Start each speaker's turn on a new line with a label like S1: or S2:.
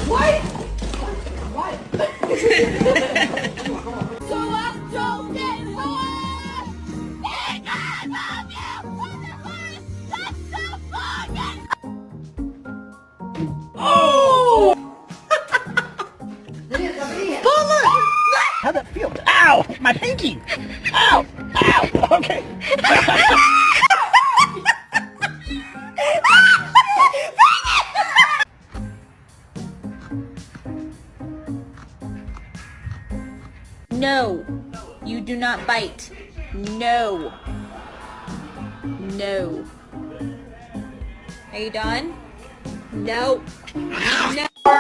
S1: What? What? So I'm joking. Because of you for the horse. That's so fucking. Oh!
S2: How'd that feel? Ow! My pinky! Ow! Ow! Okay.
S3: No, you do not bite. No. No. Are you done? No. No.